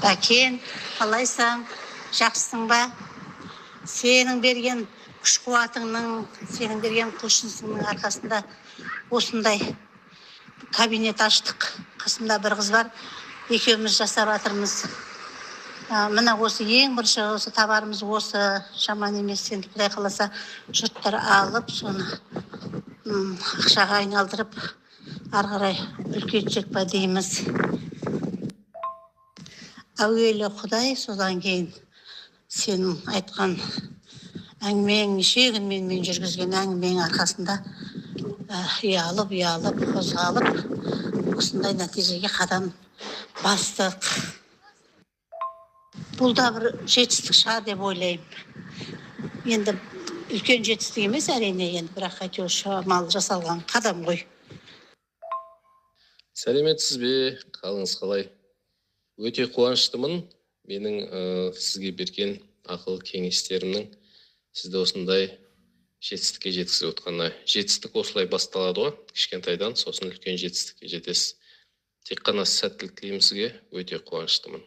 Бәкен, қалайсың? Жақсысың ба? Сенің берген күш-қуатыңның, сенің берген құлшынысыңның арқасында осындай кабинет аштық. Қасымда бір қыз бар, екеуміз жасап жатырмыз. Мына осы ең бірінші осы табарымыз осы, жаман емес, енді Құдай қаласа жұрттар алып, соны ақшаға айналдырып, ары қарай үлкейтсек па дейміз. Әуелі Құдай, содан кейін сенің айтқан әңгімең, неше күн менімен жүргізген әңгімең арқасында ұялып, қозғалып, осындай нәтижеге қадам бастық. Бұл да бір жетістік шығар деп ойлаймын. Енді үлкен жетістік емес әрине, енді бірақ әйтеуір шамалы жасалған қадам ғой. Сәлеметсіз бе? Қалыңыз қалай? Өте қуаныштымын. Менің сізге берген ақыл кеңестерімнің сізді осындай жетістікке жеткізіп отқанына. Жетістік осылай басталады ғой, кішкентайдан, сосын үлкен жетістікке жетесіз. Тек қана сәттілік тілеймін сізге, өте қуаныштымын.